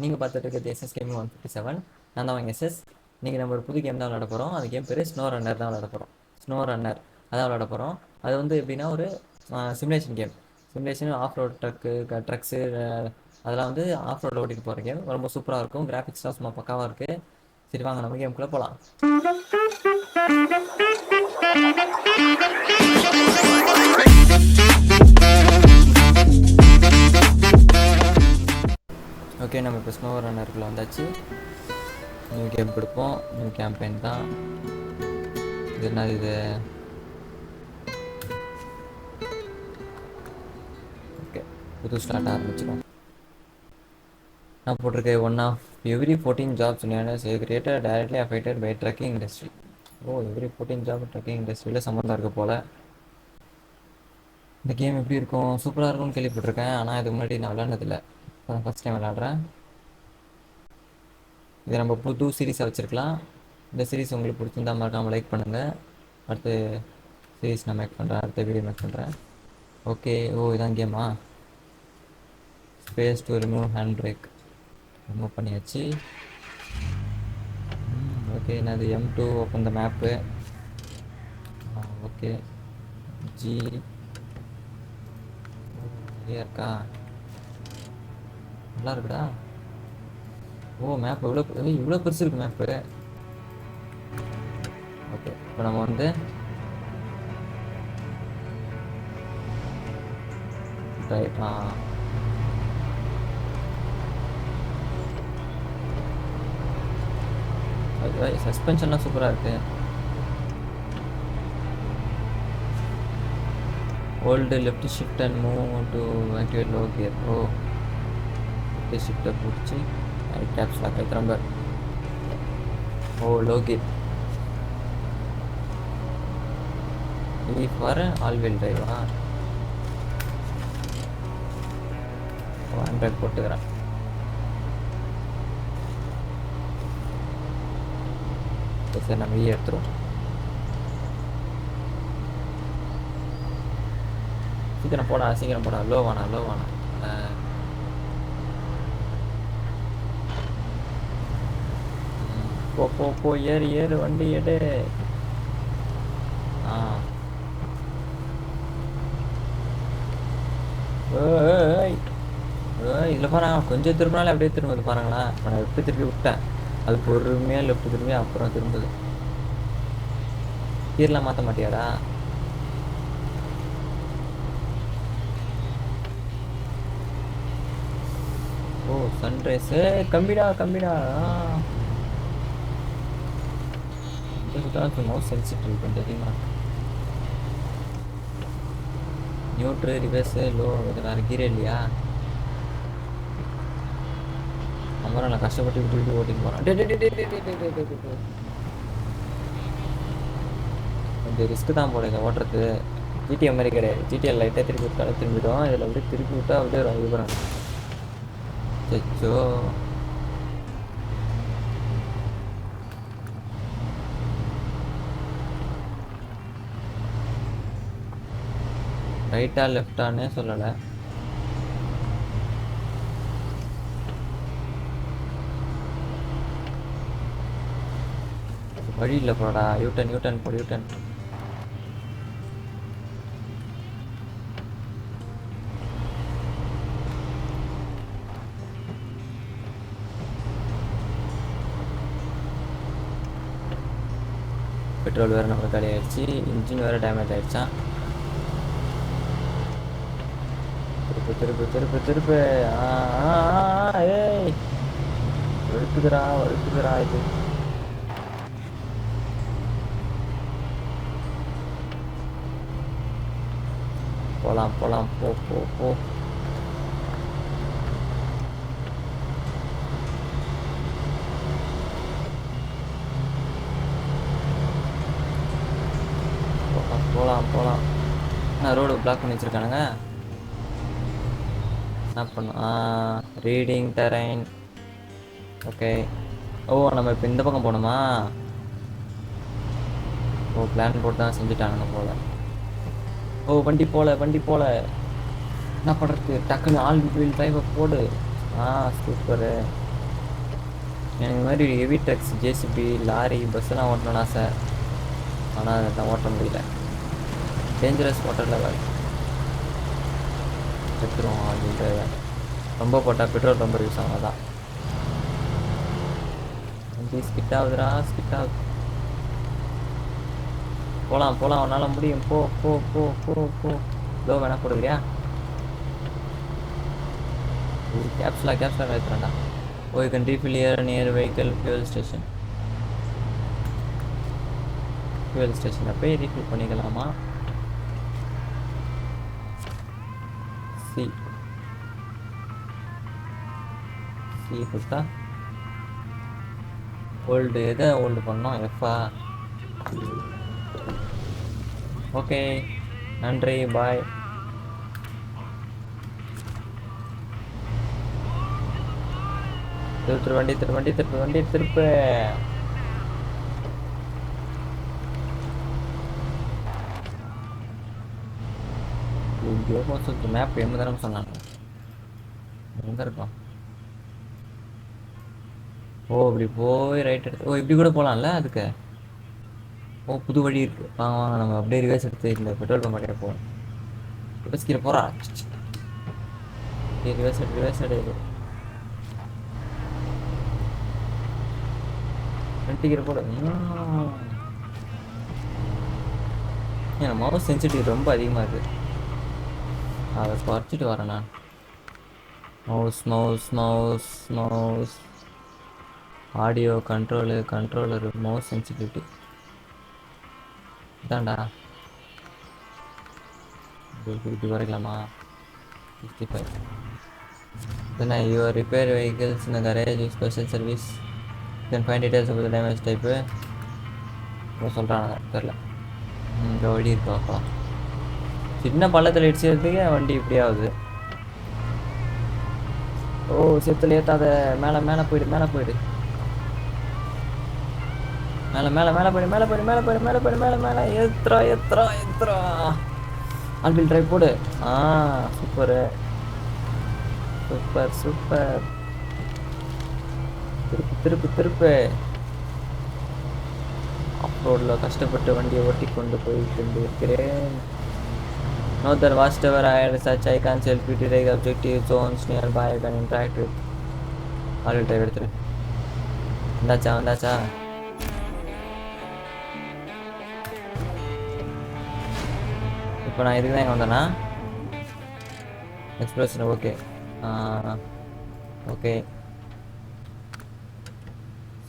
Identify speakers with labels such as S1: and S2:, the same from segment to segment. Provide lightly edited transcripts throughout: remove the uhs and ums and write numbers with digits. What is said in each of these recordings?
S1: நீங்கள் பார்த்துட்டு இருக்கிறது எஸ்எஸ் கேமிங் 157. நான் தான் வாங்க எஸ்எஸ். நீங்கள் நம்ம ஒரு புது கேம் தான் விளாட போகிறோம். அந்த கேம் பேர் ஸ்னோ ரன்னர் தான் விளாட போகிறோம். ஸ்னோ ரன்னர் அதான் விளாட போகிறோம். அது வந்து எப்படின்னா ஒரு simulation game. Simulation of road trucks அதெல்லாம் வந்து ஆஃப் ரோடில் ஓட்டிகிட்டு போகிற கேம். ரொம்ப சூப்பராக இருக்கும். கிராஃபிக்ஸ்லாம் சும்மா பக்காவாக இருக்குது. சரி வாங்க நம்ம கேமுக்குள்ளே போகலாம். ஓகே, நம்ம இப்போ ஸ்னோ ரன்னருக்குள்ள வந்தாச்சு. நியூ கேம் கொடுப்போம். நியூ கேம்பெயின் தான் இது. என்னது இது? ஓகே, புது ஸ்டார்ட் ஆரம்பிச்சிடும். நான் போட்டிருக்கேன் one of every 14 jobs created directly affected by trucking industry. Every 14 job trucking இண்டஸ்ட்ரியில் சம்மந்தம் இருக்க போல். இந்த கேம் எப்படி இருக்கும்? சூப்பராக இருக்கும்னு கேள்விப்பட்டிருக்கேன். ஆனால் இதுக்கு முன்னாடி நான் விளாண்டதில்லை. First time விளாட்றேன். இதை நம்ம புது சீரீஸாக வச்சுருக்கலாம். இந்த சீரீஸ் உங்களுக்கு பிடிச்சிருந்தா மறக்காமல் லைக் பண்ணுங்கள். அடுத்து சீரீஸ் நான் மேக் பண்ணுறேன். அடுத்த வீடியோ மேக் பண்ணுறேன். ஓகே. இதான் கேமா? Space to remove hand brake remove பண்ணியாச்சு. ஓகே, என்னது M2 open the map. Okay, G இருக்கா? நல்லா இருக்குடா. மேப் இவ்வளோ பெருசு இருக்கு மேப்பு. ஓகே, இப்போ நம்ம வந்து சஸ்பென்ஷன்லாம் சூப்பராக இருக்கு. Hold left shift and move to activate low gear. Left ஷிஃப்ட்டை பிடிச்சி கேப்ஸ் லாக் திரும்ப. Low gear for all wheel டிரைவா? ஹேண்ட் பிரேக் போட்டுக்கிறேன். சரி, நம்ம எடுத்துருவோம். சீக்கிரம் போடா. லோ வேணாம். போ ஏறு வண்டி எடு. இதில் பாருங்க, கொஞ்சம் திரும்பினாலே அப்படியே திரும்புது பாருங்களேன். நான் லெஃப்ட் திருப்பி விட்டேன், அது பொறுமையாக லெஃப்ட் திரும்பி அப்புறம் திரும்புது. கீரெலாம் மாற்ற மாட்டியாடா? சன்ரைஸ் கம்பிடா. மவுஸ் சென்சிட்டிவ் கொஞ்சம் அதிகமாக இருக்கு. நியூட்ரு ரிவர்ஸு லோ வேறு கீரே இல்லையா? அப்புறம் நான் கஷ்டப்பட்டு விட்டு ஓட்டிட்டு போகிறேன். கொஞ்சம் ரிஸ்க்கு தான் போல இதை ஓட்டுறது. ஜிடிஏ மாதிரி கிடையாது. ஜிடிஏ லைட்டாக திருப்பி விட்டாலும் திரும்பிடும். இதில் அப்படியே திருப்பி விட்டால் அப்படியே விடுறேன். சச்சோ, ரைட்டா லெஃப்டானே சொல்லலை. வழி இல்லை போடா. யூட்டன் போடு. பெட்ரோல் வேறு நம்மளுக்கு காலி ஆகிடுச்சு. இன்ஜின் வேறு டேமேஜ் ஆகிடுச்சான். திருப்பு. ஏய் வழுக்குதுடா இது. போலாம் போ. போலாம். நான் ரோடு பிளாக் பண்ணி வச்சிருக்கானுங்க. என்ன பண்ணும்? Reading terrain. ஓகே. நம்ம இப்போ இந்த பக்கம் போகணுமா? பிளான் போட்டு தான் செஞ்சுட்டானுங்க போல. வண்டி போல. என்ன பண்ணுறது? டக்குன்னு ஆல் வீல் டிரைவை போடு. சூப்பரு. எனக்கு இந்த மாதிரி ஹெவி ட்ரக்ஸ், ஜேசிபி, லாரி, பஸ்ஸெல்லாம் ஓட்டணும்னு ஆசை. ஆனால் அதெல்லாம் ஓட்ட முடியல. டேஞ்சரஸ் ஓட்டர் லெவல் எடுத்துருவோம். அப்படின்ட்டு ரொம்ப போட்டால் பெட்ரோல் ரொம்ப யூஸ் ஆகும். அதான் வண்டி ஸ்கிட் ஆகுதுடா, ஸ்கிட் ஆகுது. போகலாம் போகலாம், உன்னால் முடியும். போ போ போ போ போ. லோ வேணா போடுறியா? கேப்ஸ்லாம் எடுத்துறேன்டா. Oh, you can refill near vehicle fuel station. Fuel ஸ்டேஷனில் போய் ரீஃபில் பண்ணிக்கலாமா? சி கொடுத்தா ஓல்டு. எதை ஓல்டு பண்ணோம்? எஃப்ஆ. ஓகே, நன்றி, பாய். திருப்பு. மேப் எந்த தரம் சொன்னாங்க? எங்க இருக்கோம்? ஓ, இப்படி போய் ரைட் எடுத்து. ஓ, இப்படி கூட போகலாம்ல அதுக்கு. ஓ, புது வழி இருக்கு. வாங்க வாங்க, நம்ம அப்படியே ரிவர்ஸ் எடுத்து இந்த பெட்ரோல் பம்ப் அடைய போவோம். ரிவர்ஸ் கீழே போறா. ரிவர்ஸ் எடு. கீரை போட. என் மவுஸ் சென்சிட்டிவ் ரொம்ப அதிகமாக இருக்குது. அதை குறைச்சிட்டு வரேன் நான். Mouse audio controller mouse sensitivity இதாண்டா. இப்படி வரைக்கலாமா? 65. then your repair vehicles in the garage with special service. You can find details about the damage type. சொல்கிறாங்க, தெரில. இந்த வழி இருக்கா? சின்ன பள்ளத்தில் இடிச்சதுக்கு வண்டி இப்படி ஆகுது. ஓ, செத்துல ஏற்றாத. மேலே போயிடு. மேலே போயிடு. ஏத்துறா. ஆல்பில் டிரைவ் போடு. சூப்பர். திருப்பு. அப்ரோடில் கஷ்டப்பட்டு வண்டியை ஓட்டி கொண்டு போயிட்டு இருக்கிறேன். No, the vast ever I had such I can self it like objective zones nearby I can interact with. ஆல்பில் டிரைவ் எடுத்துரு. வந்தாச்சா? இப்போ நான் இதுக்கு தான் இங்கே வந்தேன்னா எக்ஸ்பிரஷன். ஓகே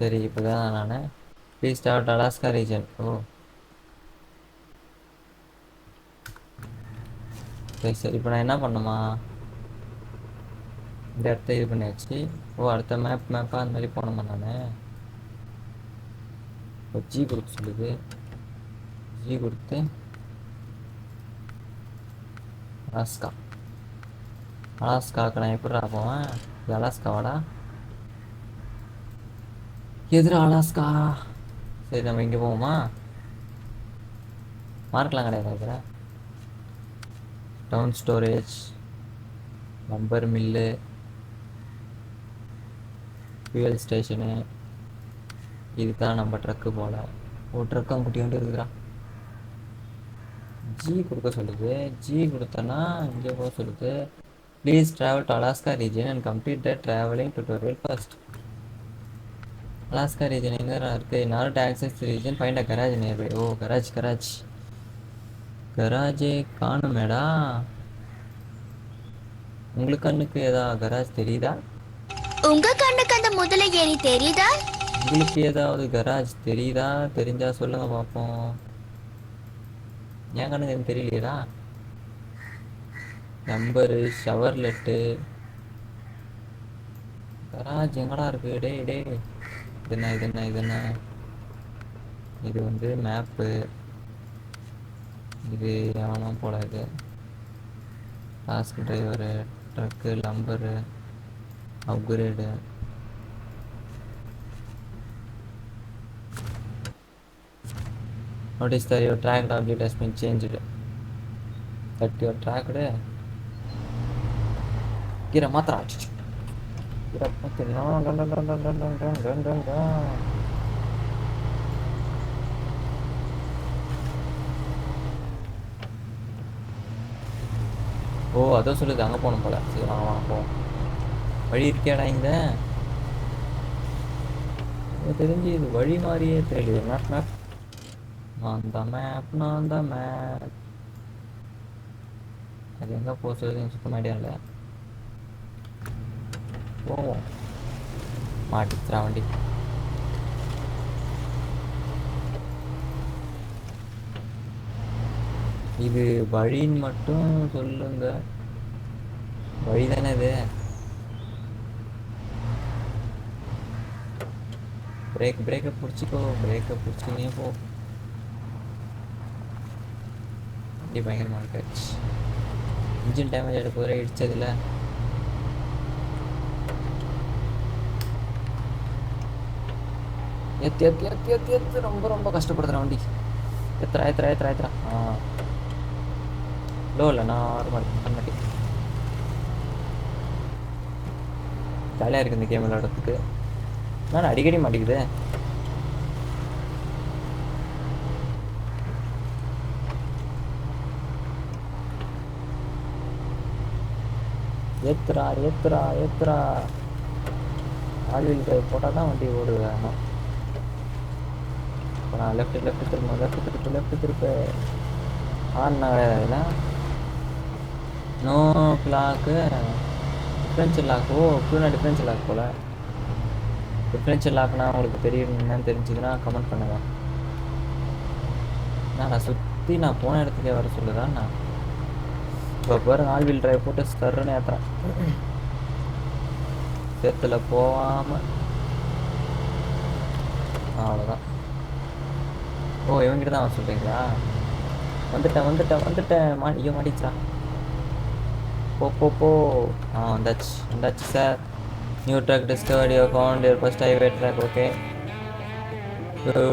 S1: சரி. இப்போ தான் நான் ப்ளீஸ் ஸ்டார்ட் அலாஸ்கா ரீஜன். ஓ சரி. இப்போ நான் என்ன பண்ணுமா, இந்த இடத்த இது பண்ணியாச்சு. ஓ, அடுத்த மேப்பாக அந்த மாதிரி போனோமா நான். இப்போ ஜி கொடுக்க சொல்லுது. ஜி கொடுத்து அலாஸ்காவுக்கு நான் எப்படிடா போவேன்? இது அலாஸ்காவாடா? எதிர அலாஸ்கா. சரி, நம்ம இங்கே போவோமா? மார்க்கெலாம் கிடையாது இதில். Town storage, lumber mill, fuel station. இதுதான் நம்ம ட்ரக்கு போல். ஓ, ட்ரக்கு குட்டி வந்து இருக்குறா. ஜி கொடுக்க சொல்லுது. ஜி கொடுத்தனா இங்கே போக சொல்லுது. Please travel to Alaska region and complete the travelling tutorial first. Alaska region எங்கே இருக்குது? Not access region, find a garage nearby. Oh, கராஜே காணுமேடா. உங்களுக்கு கண்ணுக்கு ஏதாவது கராஜ் தெரியுதா?
S2: உங்க கண்ணுக்கு அந்த முதலை ஏறி தெரியுதா?
S1: உங்களுக்கு ஏதாவது கராஜ் தெரியுதா? தெரிஞ்சா சொல்லுங்க பார்ப்போம். என் கண்ணுக்கு எனக்கு தெரியலையடா. நம்பரு, ஷவர்லெட்டு, கராஜ் எங்கடா இருக்கு? டே இது என்ன? இது வந்து மேப்பு. இது எவனோ போல. இது task driver, truck, lumber, upgrade. Notice that your tracked object has been changed. That your tracked. Kira matra. ஓ அதான் சொல்லுது அங்கே போகணும் போல. சரி வாங்க போவோம். வழி இருக்கியாடா இங்க? தெரிஞ்சு இது வழி மாதிரியே தெரியல. மேப் மேப் நான் தான் மேப். அது எங்கே போக சொல்லுது சுத்தம் ஐடியா இல்லை. போவோம். மாட்டிச்சுரா வண்டி. இது வழின்னு மட்டும் சொல்லுங்க. வழி தானே இது. பிரேக்கை பிடிச்சிக்கோ. பிரேக்கை பிடிச்சினே போ. வண்டி பயங்கரமாக இருக்காச்சு. இன்ஜின் டேமேஜ் ஆகிட போகிற இடிச்சதில்ல. ஏத்து ரொம்ப ரொம்ப கஷ்டப்படுத்துறேன் வண்டி. ஏத்துறா. லோ இல்லை நார்மல் பண்ணி ஜாலியாக இருக்குது இந்த கேம் விளையாடுறதுக்கு. நான் அடிக்கடி மாட்டேங்குது. ஏத்துறா ஆயில் போட்டால் தான் வண்டி ஓடுவேன். இப்போ நான் லெஃப்ட் திருப்பு ஆன் கிடையாதுல. நோ கிளாக்கு டிஃப்ரென்ஷியல் லாக். ஓ இப்படின்னா டிஃப்ரென்ஷியல் லாக் போல். டிஃப்ரென்ஷியல் லாக்னா உங்களுக்கு தெரியும்னு தெரிஞ்சுதுன்னா கமெண்ட் பண்ணுங்க. நான் சுற்றி நான் போன இடத்துக்கே வர சொல்லுதான். நான் இப்போ பாருங்க ஆல் வீல் டிரைவ் போட்டு சர்ன்னு ஏற்றுறேன். சேத்துல போகாமல் அவ்வளோதான். ஓ இவங்கிட்ட தான் வர சொல்கிறீங்களா? வந்துட்டேன் மாட்டிச்சா. போ. வந்தாச்சு sir. New truck discovered. You found your first highway truck. Okay.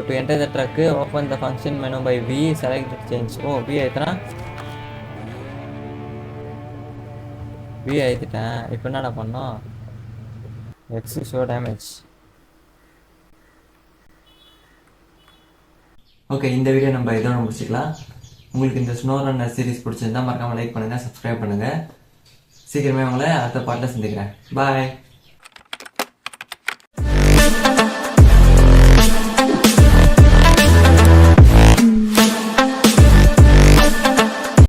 S1: To enter the truck open the function menu by V. Select change. ஓ V ஆயிடுட்டேன். இப்போ என்னடா பண்ணோம்? X show damage. ஓகே இந்த வீடியோ நம்ம இதோட முடிச்சுக்கலாம். உங்களுக்கு இந்த ஸ்னோ ரன்னர் சீரிஸ் பிடிச்சிருந்தா மறக்காமல் லைக் பண்ணுங்கள், சப்ஸ்கிரைப் பண்ணுங்கள். சீக்கிரமே உங்களை அடுத்த பாட்டில் சந்திக்கிறேன். பாய்.